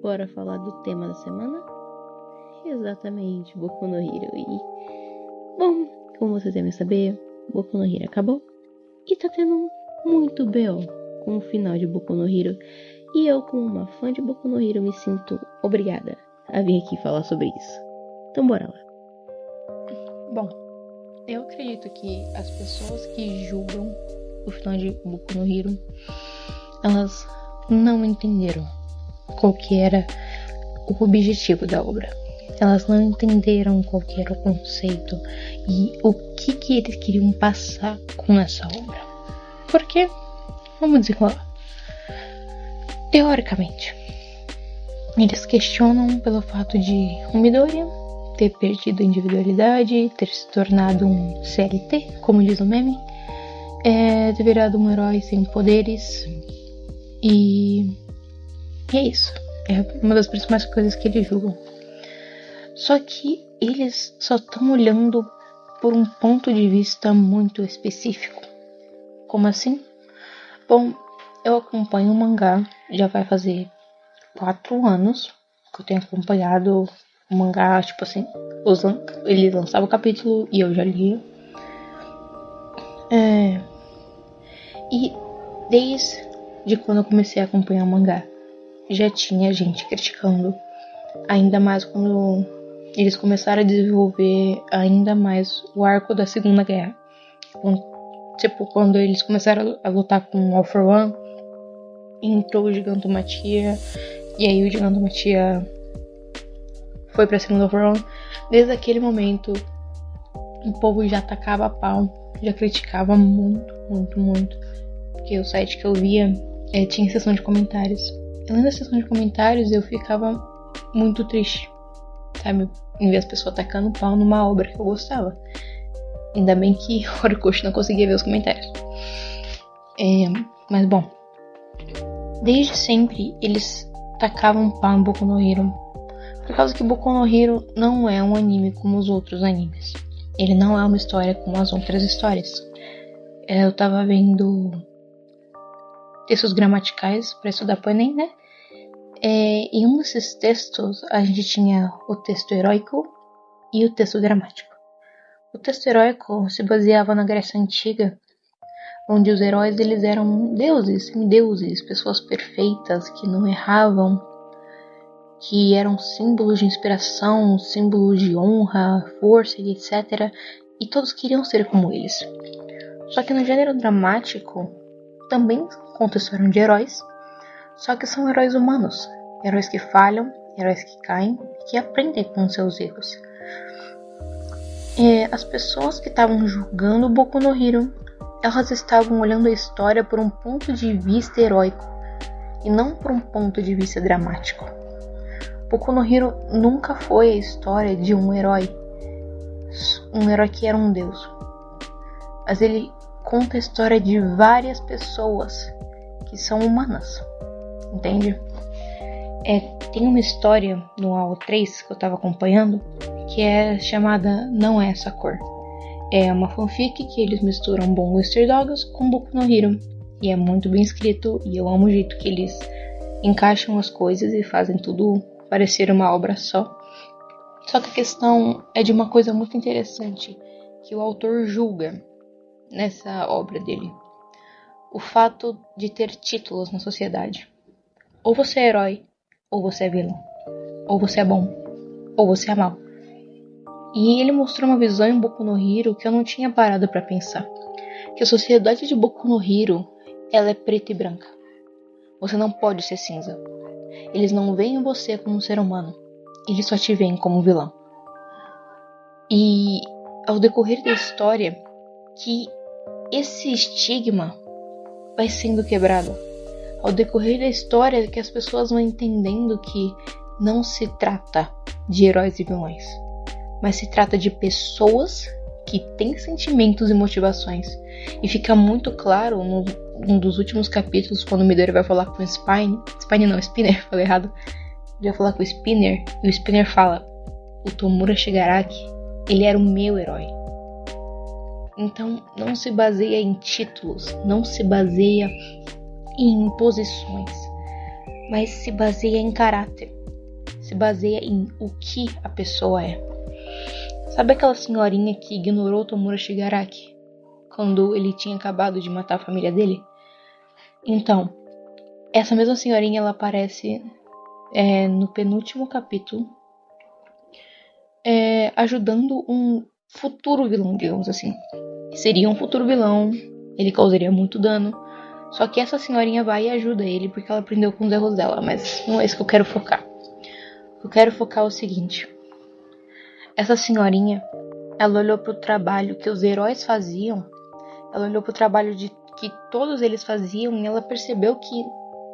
Bora falar do tema da semana? Exatamente, Boku no Hero. E, bom, como vocês devem saber, Boku no Hero acabou e tá tendo muito B.O. com o final de Boku no Hero. E eu, como uma fã de Boku no Hero, me sinto obrigada a vir aqui falar sobre isso. Então bora lá. Bom, eu acredito que as pessoas que julgam o final de Boku no Hero, elas não entenderam qual que era o objetivo da obra. Elas não entenderam qual que era o conceito e o que eles queriam passar com essa obra. Porque, vamos desenrolar. Teoricamente, eles questionam pelo fato de o Midoriya ter perdido a individualidade, ter se tornado um CLT, como diz o meme, ter virado um herói sem poderes e é isso. É uma das principais coisas que eles julgam. Só que eles só estão olhando por um ponto de vista muito específico. Como assim? Bom, eu acompanho o mangá, já vai fazer 4 anos que eu tenho acompanhado o mangá, tipo assim, ele lançava o capítulo e eu já lia. E desde quando eu comecei a acompanhar o mangá, já tinha gente criticando, ainda mais quando eles começaram a desenvolver ainda mais o arco da Segunda Guerra. Quando eles começaram a lutar com o All for One, entrou o Gigantomatia, e aí o Gigantomatia foi pra Segunda All for One. Desde aquele momento, o povo já atacava a pau, já criticava muito, porque o site que eu via tinha seção de comentários. Além da sessão de comentários, eu ficava muito triste, sabe? Em ver as pessoas atacando pau numa obra que eu gostava. Ainda bem que o Horikoshi não conseguia ver os comentários. Mas bom, desde sempre eles tacavam pau em Boku no Hero, por causa que Boku no Hero não é um anime como os outros animes. Ele não é uma história como as outras histórias. Eu tava vendo textos gramaticais para estudar pro Enem, né? Em um desses textos a gente tinha o texto heróico e o texto dramático. O texto heróico se baseava na Grécia Antiga, onde os heróis eles eram deuses, pessoas perfeitas que não erravam, que eram símbolos de inspiração, símbolos de honra, força e etc. E todos queriam ser como eles. Só que no gênero dramático também conta a história de heróis, só que são heróis humanos, heróis que falham, heróis que caem, que aprendem com seus erros. As pessoas que estavam julgando Boku no Hero, elas estavam olhando a história por um ponto de vista heróico e não por um ponto de vista dramático. Boku no Hero nunca foi a história de um herói que era um deus, mas ele conta a história de várias pessoas que são humanas, entende? Tem uma história no AO3 que eu tava acompanhando que é chamada Não É Essa Cor. É uma fanfic que eles misturam Bungo Stray Dogs com Boku no Hero e é muito bem escrito e eu amo o jeito que eles encaixam as coisas e fazem tudo parecer uma obra só. Só que a questão é de uma coisa muito interessante que o autor julga nessa obra dele: o fato de ter títulos na sociedade. Ou você é herói, ou você é vilão. Ou você é bom, ou você é mau. E ele mostrou uma visão em Boku no Hero que eu não tinha parado pra pensar. Que a sociedade de Boku no Hero, ela é preta e branca. Você não pode ser cinza. Eles não veem você como um ser humano. Eles só te veem como um vilão. E ao decorrer da história, que esse estigma vai sendo quebrado. Ao decorrer da história, que as pessoas vão entendendo que não se trata de heróis e vilões, mas se trata de pessoas que têm sentimentos e motivações. E fica muito claro num dos últimos capítulos, quando o Midori vai falar com o Spinner, falei errado. Ele vai falar com o Spinner, e o Spinner fala: o Tomura Shigaraki, ele era o meu herói. Então não se baseia em títulos, não se baseia em posições, mas se baseia em caráter, se baseia em o que a pessoa é. Sabe aquela senhorinha que ignorou Tomura Shigaraki quando ele tinha acabado de matar a família dele? Então, essa mesma senhorinha, ela aparece no penúltimo capítulo, ajudando um futuro vilão, digamos assim. Seria um futuro vilão, ele causaria muito dano. Só que essa senhorinha vai e ajuda ele porque ela aprendeu com os erros dela, mas não é isso que eu quero focar. Eu quero focar o seguinte. Essa senhorinha, ela olhou pro trabalho que os heróis faziam, ela olhou pro trabalho que todos eles faziam e ela percebeu que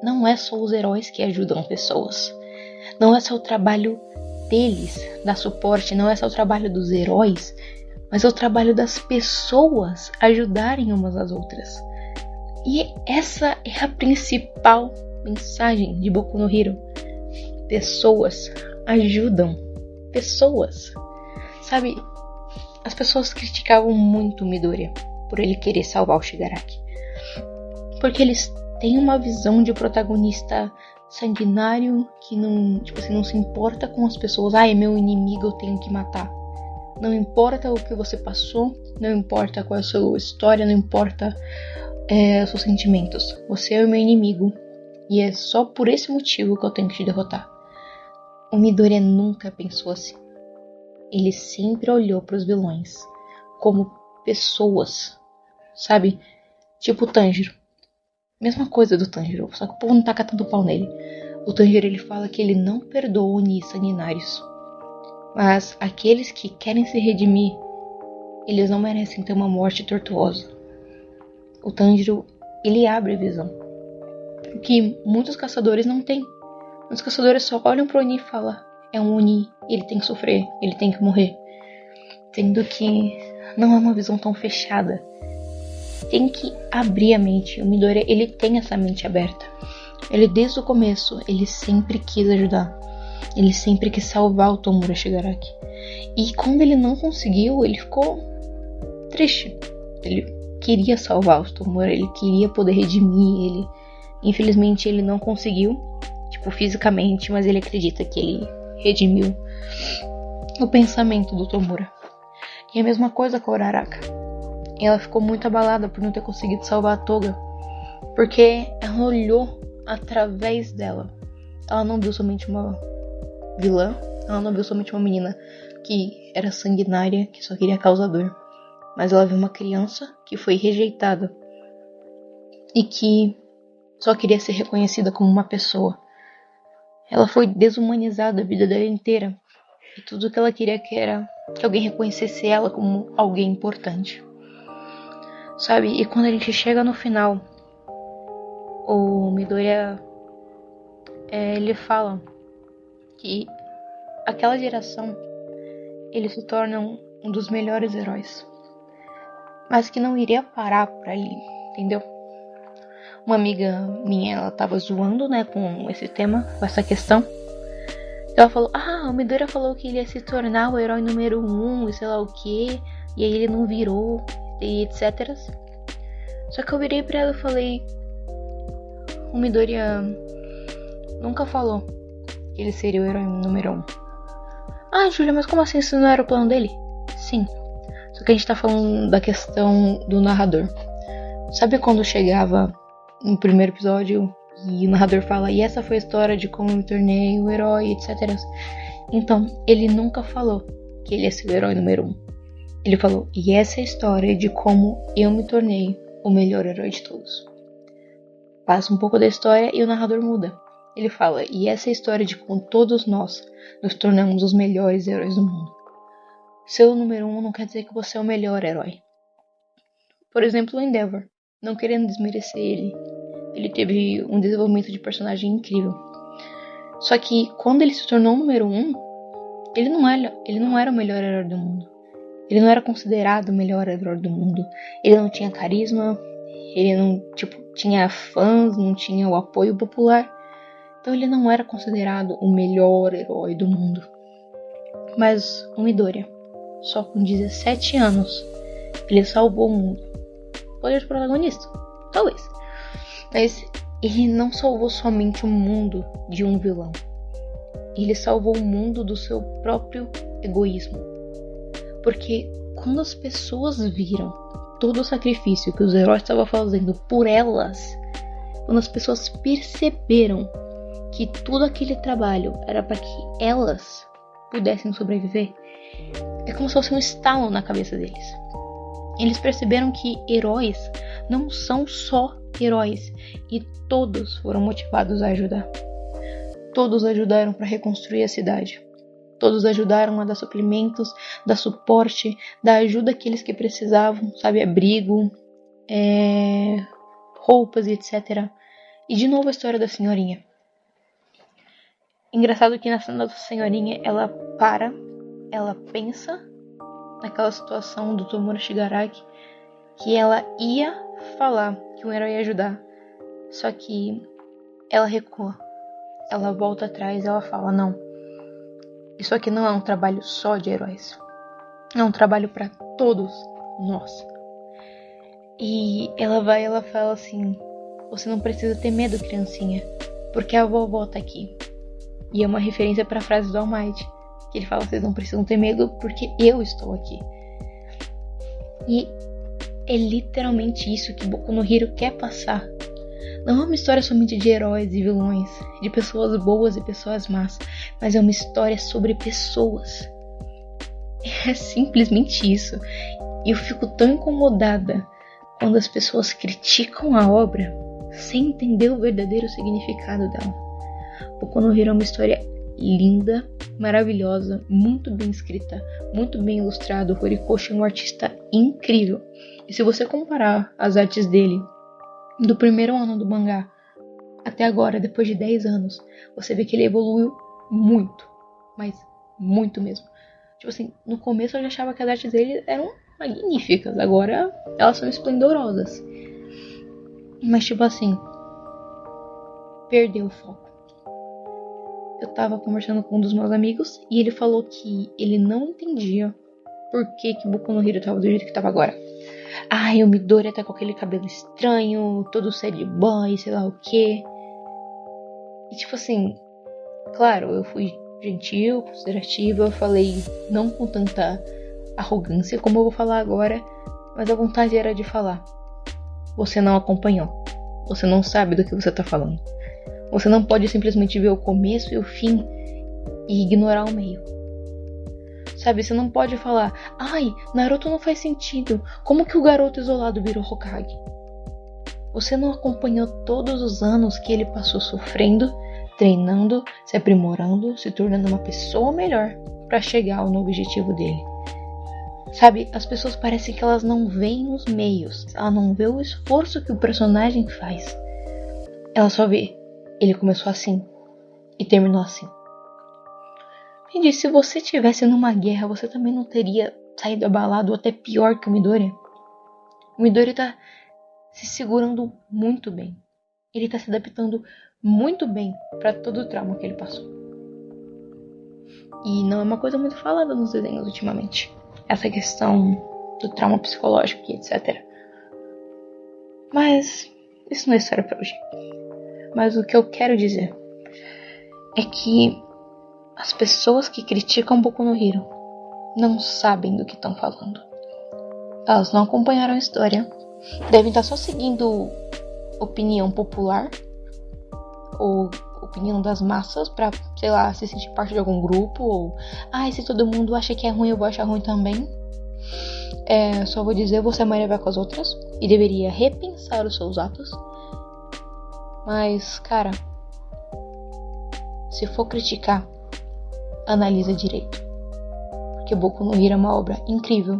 não é só os heróis que ajudam pessoas. Não é só o trabalho deles, dar suporte, não é só o trabalho dos heróis, mas é o trabalho das pessoas ajudarem umas às outras. E essa é a principal mensagem de Boku no Hero. Pessoas ajudam pessoas. Sabe, as pessoas criticavam muito o Midoriya por ele querer salvar o Shigaraki. Porque eles têm uma visão de protagonista sanguinário que não se importa com as pessoas. É meu inimigo, eu tenho que matar. Não importa o que você passou, não importa qual é a sua história, não importa os seus sentimentos. Você é o meu inimigo e é só por esse motivo que eu tenho que te derrotar. O Midoriya nunca pensou assim. Ele sempre olhou para os vilões como pessoas, sabe? Tipo o Tanjiro. Mesma coisa do Tanjiro, só que o povo não taca tanto pau nele. O Tanjiro, ele fala que ele não perdoa Oni sanguinários. Mas aqueles que querem se redimir, eles não merecem ter uma morte tortuosa. O Tanjiro, ele abre a visão. O que muitos caçadores não têm. Muitos caçadores só olham pro Oni e falam: é um Oni, ele tem que sofrer, ele tem que morrer. Sendo que não é uma visão tão fechada. Tem que abrir a mente. O Midoriya, ele tem essa mente aberta. Ele, desde o começo, ele sempre quis ajudar. Ele sempre quis salvar o Tomura Shigaraki. E quando ele não conseguiu, ele ficou triste. Ele queria salvar o Tomura, ele queria poder redimir ele. Infelizmente, ele não conseguiu, fisicamente, mas ele acredita que ele redimiu o pensamento do Tomura. E a mesma coisa com a Uraraka. Ela ficou muito abalada por não ter conseguido salvar a Toga, porque ela olhou através dela. Ela não viu somente uma vilã, ela não viu somente uma menina que era sanguinária, que só queria causar dor, mas ela viu uma criança que foi rejeitada e que só queria ser reconhecida como uma pessoa. Ela foi desumanizada a vida dela inteira, e tudo que ela queria era que alguém reconhecesse ela como alguém importante. Sabe, e quando a gente chega no final, o Midoriya, ele fala que aquela geração, eles se tornam um dos melhores heróis, mas que não iria parar por aí, entendeu? Uma amiga minha, ela tava zoando, com esse tema, com essa questão. Ela falou: o Midoriya falou que ele ia se tornar o herói número 1 e sei lá o que, e aí ele não virou, e etc. Só que eu virei pra ela e falei: o Midoriya nunca falou que ele seria o herói número 1. Júlia, mas como assim? Isso não era o plano dele? Sim. Só que a gente tá falando da questão do narrador. Sabe quando chegava no primeiro episódio e o narrador fala: e essa foi a história de como eu me tornei o herói, etc. Então, ele nunca falou que ele ia ser o herói número 1. Ele falou: e essa é a história de como eu me tornei o melhor herói de todos. Passa um pouco da história e o narrador muda. Ele fala: e essa é a história de como todos nós nos tornamos os melhores heróis do mundo. Ser o número 1 não quer dizer que você é o melhor herói. Por exemplo, o Endeavor. Não querendo desmerecer ele, ele teve um desenvolvimento de personagem incrível. Só que quando ele se tornou o número 1, ele não era o melhor herói do mundo. Ele não era considerado o melhor herói do mundo. Ele não tinha carisma, ele não tinha fãs, não tinha o apoio popular. Então ele não era considerado o melhor herói do mundo. Mas o Midoriya, só com 17 anos, ele salvou o mundo. Poder de protagonista? Talvez. Mas ele não salvou somente o mundo de um vilão. Ele salvou o mundo do seu próprio egoísmo. Porque quando as pessoas viram todo o sacrifício que os heróis estavam fazendo por elas, quando as pessoas perceberam que todo aquele trabalho era para que elas pudessem sobreviver, é como se fosse um estalo na cabeça deles. Eles perceberam que heróis não são só heróis, e todos foram motivados a ajudar. Todos ajudaram para reconstruir a cidade. Todos ajudaram a dar suprimentos, dar suporte, dar ajuda àqueles que precisavam, sabe, abrigo, roupas e etc. E de novo a história da senhorinha. Engraçado que na cena da senhorinha ela para, ela pensa naquela situação do Tomura Shigaraki, que ela ia falar que um herói ia ajudar, só que ela recua, ela volta atrás, ela fala, não, isso aqui não é um trabalho só de heróis, é um trabalho para todos nós. E ela fala assim, você não precisa ter medo, criancinha, porque a vovó tá aqui. E é uma referência para a frase do All Might, que ele fala, vocês não precisam ter medo porque eu estou aqui. E é literalmente isso que Boku no Hero quer passar. Não é uma história somente de heróis e vilões, de pessoas boas e pessoas más, mas é uma história sobre pessoas. É simplesmente isso. E eu fico tão incomodada quando as pessoas criticam a obra sem entender o verdadeiro significado dela. Boku no Hero é uma história linda, maravilhosa, muito bem escrita, muito bem ilustrada. O Horikoshi é um artista incrível. E se você comparar as artes dele do primeiro ano do mangá até agora, depois de 10 anos, você vê que ele evoluiu muito, mas muito mesmo. Tipo assim, no começo eu já achava que as artes dele eram magníficas, agora elas são esplendorosas. Mas tipo assim, perdeu o foco. Eu tava conversando com um dos meus amigos e ele falou que ele não entendia por que Boku no Hero tava do jeito que tava agora. Ai, o Midoriya tá com aquele cabelo estranho, todo sad boy, sei lá o quê. E tipo assim, claro, eu fui gentil, considerativa, eu falei não com tanta arrogância como eu vou falar agora, mas a vontade era de falar. Você não acompanhou, você não sabe do que você tá falando. Você não pode simplesmente ver o começo e o fim e ignorar o meio. Sabe, você não pode falar, ai, Naruto não faz sentido, como que o garoto isolado virou Hokage? Você não acompanhou todos os anos que ele passou sofrendo, treinando, se aprimorando, se tornando uma pessoa melhor para chegar no objetivo dele. Sabe, as pessoas parecem que elas não veem os meios, ela não vê o esforço que o personagem faz. Ela só vê, ele começou assim e terminou assim. Me diz, se você estivesse numa guerra, você também não teria saído abalado ou até pior que o Midoriya? O Midoriya tá se segurando muito bem. Ele tá se adaptando muito bem para todo o trauma que ele passou. E não é uma coisa muito falada nos desenhos ultimamente. Essa questão do trauma psicológico e etc. Mas isso não é história pra hoje. Mas o que eu quero dizer é que as pessoas que criticam Boku no Hero não sabem do que estão falando. Elas não acompanharam a história. Devem estar só seguindo opinião popular ou opinião das massas pra, sei lá, se sentir parte de algum grupo. Ou, se todo mundo acha que é ruim, eu vou achar ruim também. Só vou dizer, você Maria vai com as outras e deveria repensar os seus atos. Mas, cara, se for criticar, analisa direito. Porque Boku no Hero é uma obra incrível.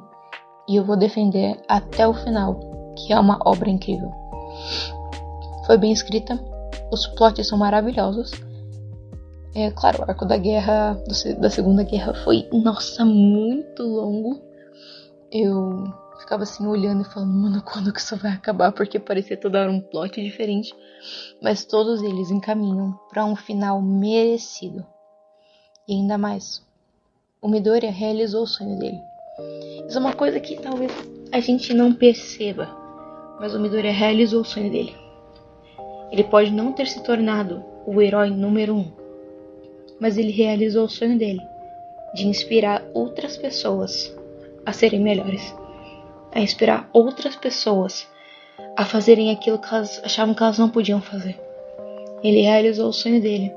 E eu vou defender até o final que é uma obra incrível. Foi bem escrita. Os plots são maravilhosos. Claro, o arco da guerra, da Segunda Guerra foi, nossa, muito longo. Eu ficava assim olhando e falando, mano, quando que isso vai acabar? Porque parecia toda hora um plot diferente. Mas todos eles encaminham para um final merecido. E ainda mais, o Midoriya realizou o sonho dele. Isso é uma coisa que talvez a gente não perceba, mas o Midoriya realizou o sonho dele. Ele pode não ter se tornado o herói número 1, mas ele realizou o sonho dele, de inspirar outras pessoas a serem melhores, a inspirar outras pessoas a fazerem aquilo que elas achavam que elas não podiam fazer. Ele realizou o sonho dele,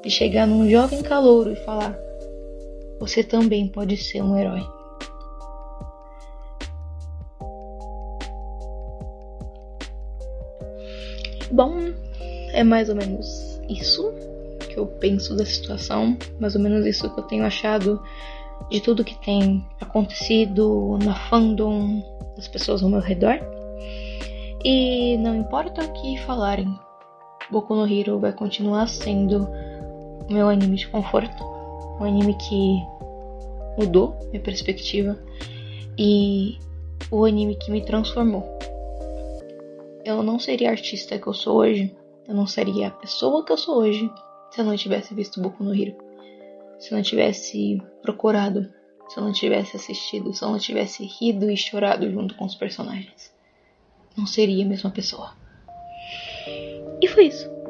de chegar num jovem calouro e falar: você também pode ser um herói. Bom, é mais ou menos isso que eu penso da situação, mais ou menos isso que eu tenho achado de tudo que tem acontecido na fandom, das pessoas ao meu redor. E não importa o que falarem, Boku no Hero vai continuar sendo o meu anime de conforto, um anime que mudou minha perspectiva e o anime que me transformou. Eu não seria a artista que eu sou hoje, eu não seria a pessoa que eu sou hoje se eu não tivesse visto Boku no Hero, se eu não tivesse procurado, se eu não tivesse assistido, se eu não tivesse rido e chorado junto com os personagens. Não seria a mesma pessoa. E foi isso.